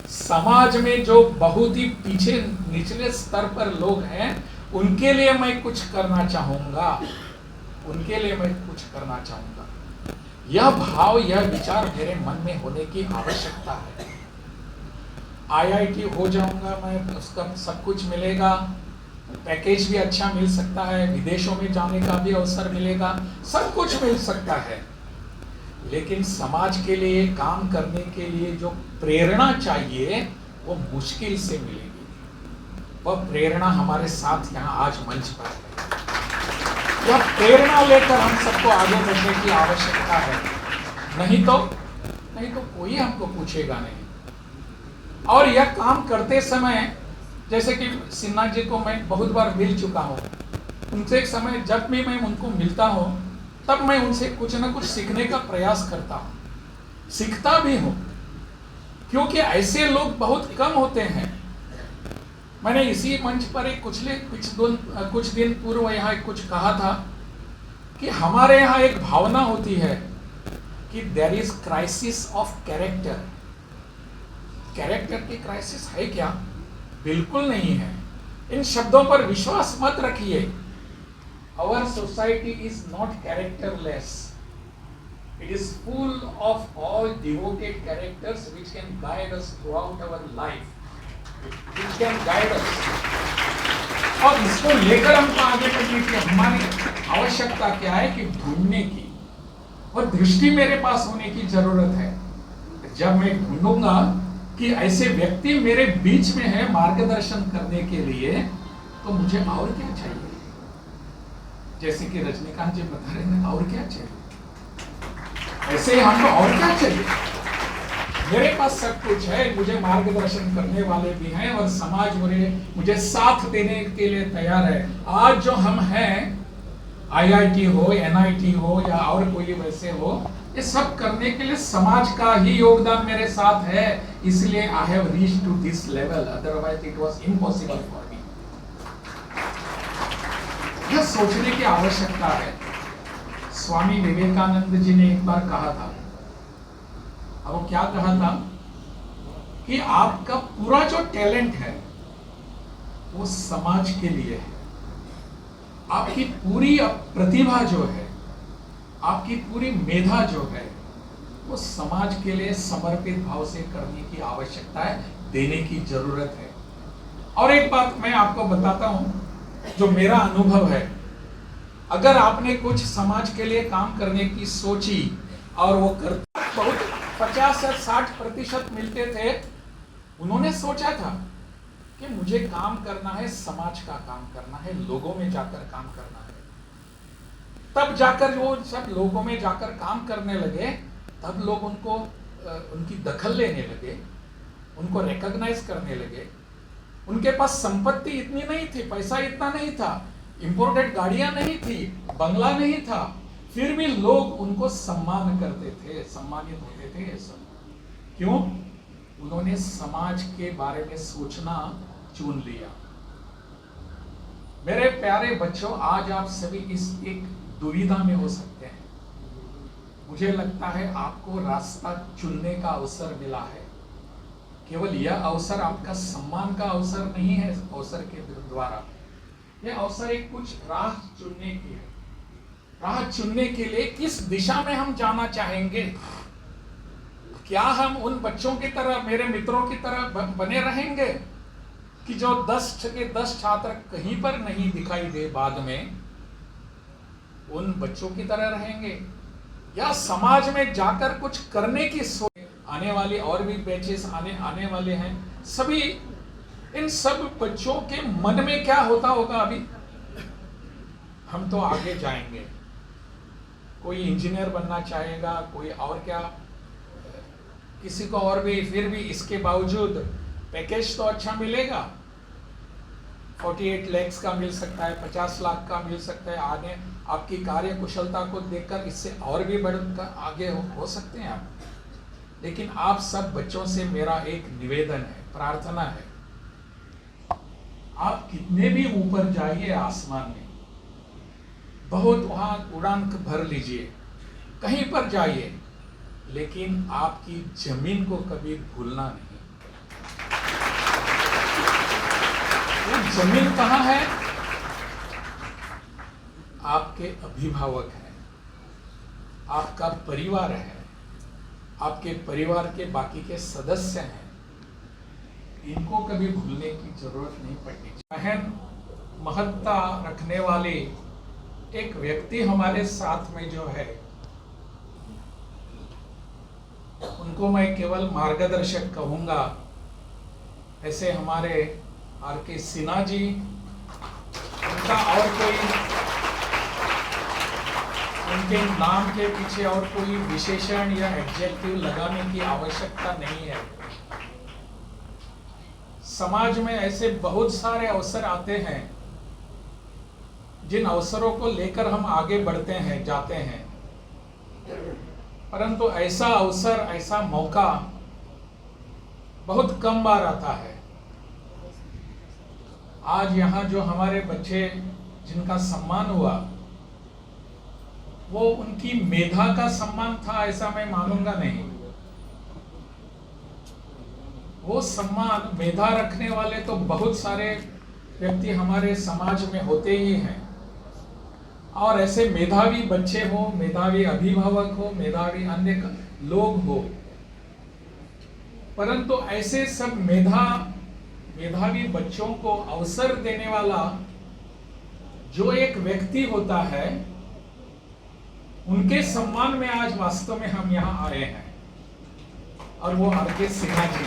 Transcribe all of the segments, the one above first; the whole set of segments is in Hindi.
समाज में जो बहुत ही पीछे निचले स्तर पर लोग हैं, उनके लिए मैं कुछ करना चाहूंगा, उनके लिए मैं कुछ करना चाहूंगा। यह भाव, यह विचार मेरे मन में होने की आवश्यकता है। आईआईटी हो जाऊंगा मैं, उसका सब कुछ मिलेगा, पैकेज भी अच्छा मिल सकता है, विदेशों में जाने का भी अवसर मिलेगा, सब कुछ मिल सकता है, लेकिन समाज के लिए काम करने के लिए जो प्रेरणा चाहिए वो मुश्किल से मिलेगी। वह प्रेरणा हमारे साथ यहाँ आज मंच पर है। यह प्रेरणा लेकर हम सबको आगे बढ़ने की आवश्यकता है, नहीं तो कोई हमको पूछेगा नहीं। और यह काम करते समय, जैसे कि सिन्हा जी को मैं बहुत बार मिल चुका हूँ, उनसे एक समय जब भी मैं उनको मिलता हूँ तब मैं उनसे कुछ ना कुछ सीखने का प्रयास करता हूँ, सीखता भी हूँ, क्योंकि ऐसे लोग बहुत कम होते हैं। मैंने इसी मंच पर कुछ दिन पूर्व यहाँ कुछ कहा था कि हमारे यहाँ एक भावना होती है कि there is crisis of character. Character की क्राइसिस है क्या? बिल्कुल नहीं है। इन शब्दों पर विश्वास मत रखिए। Our society is not characterless. It is full of all devoted characters which can guide us throughout our life. Which can guide us. और इसको लेकर हमको आगे बढ़ने की हमारी आवश्यकता क्या है कि ढूंढने की, और दृष्टि मेरे पास होने की जरूरत है। जब मैं ढूंढूंगा कि ऐसे व्यक्ति मेरे बीच में है मार्गदर्शन करने के लिए, तो मुझे और क्या चाहिए? जैसे कि रजनीकांत जी बता रहे हैं, और क्या चाहिए? ऐसे ही हमको और क्या चाहिए? मेरे पास सब कुछ है, मुझे मार्गदर्शन करने वाले भी हैं और समाज मुझे साथ देने के लिए तैयार है। आज जो हम हैं, आईआईटी हो, एनआईटी हो या और कोई वैसे हो, ये सब करने के लिए समाज का ही योगदान मेरे साथ है, इसलिए I have reached to this level, otherwise it was impossible for me. यह सोचने की आवश्यकता है। स्वामी विवेकानंद जी ने एक बार कहा था, अब वो क्या कहा था कि आपका पूरा जो टैलेंट है वो समाज के लिए है। आपकी पूरी प्रतिभा जो है, आपकी पूरी मेधा जो है, वो समाज के लिए समर्पित भाव से करने की आवश्यकता है, देने की जरूरत है। और एक बात मैं आपको बताता हूं, जो मेरा अनुभव है, अगर आपने कुछ समाज के लिए काम करने की सोची और वो करते, बहुत 50 से 60% मिलते थे। उन्होंने सोचा था कि मुझे काम करना है, समाज का काम करना है, लोगों में जाकर काम करना है। तब जाकर वो सब लोगों में जाकर काम करने लगे, तब लोग उनकी दखल लेने लगे, उनको रिकॉग्नाइज करने लगे। उनके पास संपत्ति इतनी नहीं थी, पैसा इतना नहीं था, इंपोर्टेड गाड़ियां नहीं थी, बंगला नहीं था, फिर भी लोग उनको सम्मान करते थे, सम्मानित होते थे। ये सब क्यों? उन्होंने समाज के बारे में सोचना चुन लिया। मेरे प्यारे बच्चों, आज आप सभी इस एक दुविधा में हो सकते हैं। मुझे लगता है आपको रास्ता चुनने का अवसर मिला है। केवल यह अवसर आपका सम्मान का अवसर नहीं है, अवसर के द्वारा यह अवसर एक कुछ राह चुनने की है। राह चुनने के लिए किस दिशा में हम जाना चाहेंगे? क्या हम उन बच्चों की तरह, मेरे मित्रों की तरह बने रहेंगे कि जो 10 के 10 छात्र कहीं पर नहीं दिखाई दे, बाद में उन बच्चों की तरह रहेंगे, या समाज में जाकर कुछ करने की सोच? आने वाली और भी बैचेस आने वाले हैं, सभी इन सब बच्चों के मन में क्या होता होगा? अभी हम तो आगे जाएंगे, कोई इंजीनियर बनना चाहेगा, कोई और क्या, किसी को और भी, फिर भी इसके बावजूद पैकेज तो अच्छा मिलेगा, 48 लाख का मिल सकता है, 50 लाख का मिल सकता है। आगे आपकी कार्य कुशलता को देखकर इससे और भी बढ़कर आगे हो सकते हैं आप। लेकिन आप सब बच्चों से मेरा एक निवेदन है, प्रार्थना है, आप कितने भी ऊपर जाइए आसमान में, बहुत वहां उड़ान भर लीजिए, कहीं पर जाइए, लेकिन आपकी जमीन को कभी भूलना नहीं। वो जमीन कहाँ है? आपके अभिभावक हैं, आपका परिवार है, आपके परिवार के बाकी के सदस्य हैं। इनको कभी भूलने की जरूरत नहीं पड़नी। बहन महत्ता रखने वाले एक व्यक्ति हमारे साथ में जो है, उनको मैं केवल मार्गदर्शक कहूंगा। ऐसे हमारे आर.के. सिन्हा जी, उनका और कोई, उनके नाम के पीछे और कोई विशेषण या एडजेक्टिव लगाने की आवश्यकता नहीं है। समाज में ऐसे बहुत सारे अवसर आते हैं, जिन अवसरों को लेकर हम आगे बढ़ते हैं, जाते हैं, परंतु ऐसा अवसर, ऐसा मौका बहुत कम बार आता है। आज यहाँ जो हमारे बच्चे जिनका सम्मान हुआ, वो उनकी मेधा का सम्मान था ऐसा मैं मानूंगा नहीं। वो सम्मान, मेधा रखने वाले तो बहुत सारे व्यक्ति हमारे समाज में होते ही हैं, और ऐसे मेधावी बच्चे हो, मेधावी अभिभावक हो, मेधावी अन्य लोग हो, परंतु ऐसे सब मेधावी बच्चों को अवसर देने वाला जो एक व्यक्ति होता है, उनके सम्मान में आज वास्तव में हम यहाँ आए हैं, और वो आर.के. सिन्हा जी।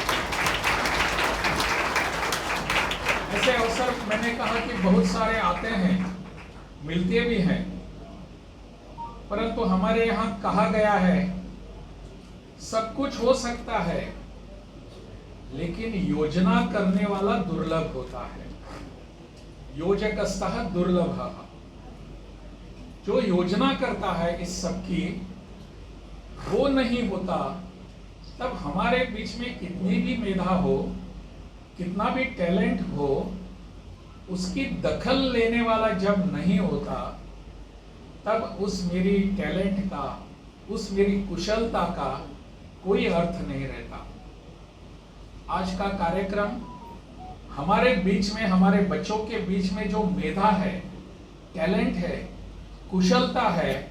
ऐसे अवसर मैंने कहा कि बहुत सारे आते हैं, मिलते भी हैं, परंतु हमारे यहाँ कहा गया है सब कुछ हो सकता है, लेकिन योजना करने वाला दुर्लभ होता है। योजकस्तः दुर्लभः। जो योजना करता है इस सब की, वो नहीं होता। तब हमारे बीच में कितनी भी मेधा हो, कितना भी टैलेंट हो, उसकी दखल लेने वाला जब नहीं होता, तब उस मेरी टैलेंट का, उस मेरी कुशलता का कोई अर्थ नहीं रहता। आज का कार्यक्रम हमारे बीच में, हमारे बच्चों के बीच में जो मेधा है, टैलेंट है, कुशलता है,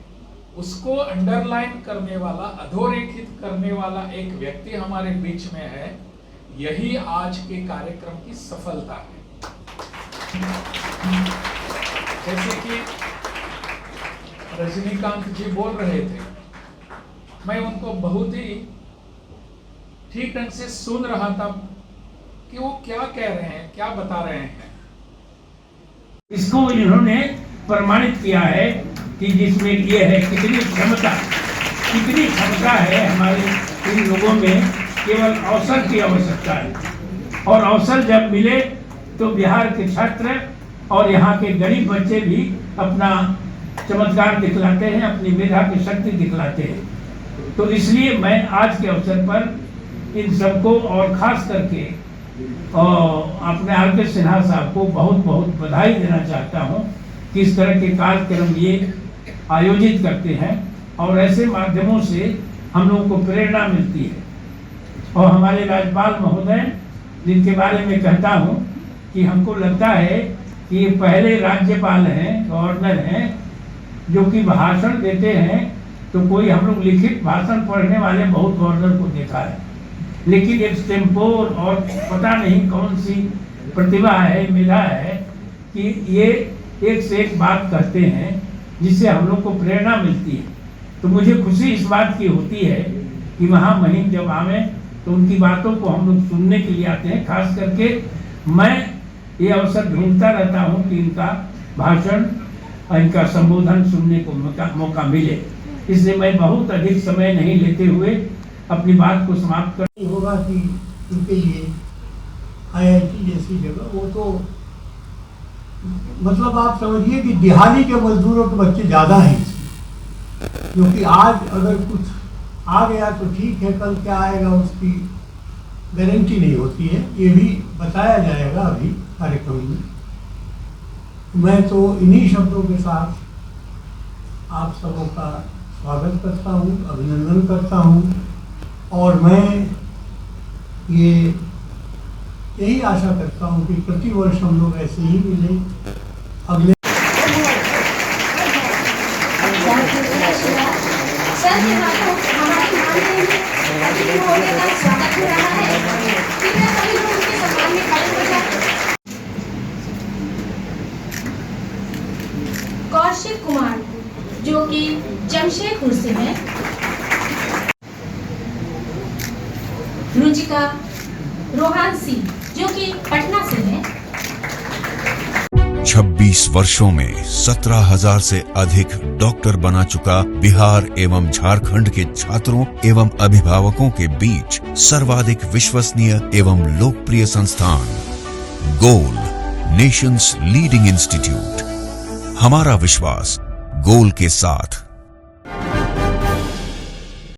उसको अंडरलाइन करने वाला, अधोरेखित करने वाला एक व्यक्ति हमारे बीच में है। यही आज के कार्यक्रम की सफलता है। जैसे कि रजनीकांत जी बोल रहे थे, मैं उनको बहुत ही ठीक ढंग से सुन रहा था कि वो क्या कह रहे हैं, क्या बता रहे हैं। इसको इन्होंने प्रमाणित किया है कि जिसमें ये है कितनी क्षमता है हमारे इन लोगों में। केवल अवसर की आवश्यकता है, और अवसर जब मिले तो बिहार के छात्र और यहाँ के गरीब बच्चे भी अपना चमत्कार दिखलाते हैं, अपनी मेधा की शक्ति दिखलाते हैं। तो इसलिए मैं आज के अवसर पर इन सबको, और खास करके अपने आर.के. सिन्हा साहब को बहुत बहुत बधाई देना चाहता हूँ कि इस तरह के कार्यक्रम ये आयोजित करते हैं, और ऐसे माध्यमों से हम लोगों को प्रेरणा मिलती है। और हमारे राज्यपाल महोदय, जिनके बारे में कहता हूँ कि हमको लगता है कि ये पहले राज्यपाल हैं, गवर्नर हैं, जो कि भाषण देते हैं। तो कोई हम लोग लिखित भाषण पढ़ने वाले बहुत गवर्नर को देखा है, लेकिन एक टेम्पोर और पता नहीं कौन सी प्रतिभा है, मेधा है कि ये एक से एक बात कहते हैं जिससे हम लोग को प्रेरणा मिलती है। तो मुझे खुशी इस बात की होती है कि वहाँ महिम जब आवे तो उनकी बातों को हम लोग सुनने के लिए आते हैं। खास करके मैं ये अवसर ढूंढता रहता हूँ कि इनका भाषण और इनका संबोधन सुनने को मौका मिले। इसलिए मैं बहुत अधिक समय नहीं लेते हुए अपनी बात को समाप्त कर होगा कि उनके लिए IIT जैसी जगह, वो तो मतलब आप समझिए कि दिहाड़ी के मजदूरों के बच्चे ज़्यादा हैं, क्योंकि आज अगर कुछ आ गया तो ठीक है, कल क्या आएगा उसकी गारंटी नहीं होती है। ये भी बताया जाएगा अभी कार्यक्रम में। मैं तो इन्हीं शब्दों के साथ आप सबों का स्वागत करता हूँ, अभिनंदन करता हूँ। और मैं ये यही आशा करता हूँ कि प्रति वर्ष हम लोग ऐसे ही मिले अगले सर के हाथों हमारी माननीय अतिथि महोदय का स्वागत हो रहा है। कृपया सभी लोग उनके सम्मान में खड़े हो जाएं। कौशिक कुमार जो कि जमशेदपुर से हैं, रुचिका रोहान सिंह जो कि पटना से हैं, 26 वर्षों में 17,000 से अधिक डॉक्टर बना चुका बिहार एवं झारखंड के छात्रों एवं अभिभावकों के बीच सर्वाधिक विश्वसनीय एवं लोकप्रिय संस्थान गोल, नेशंस लीडिंग इंस्टीट्यूट। हमारा विश्वास गोल के साथ।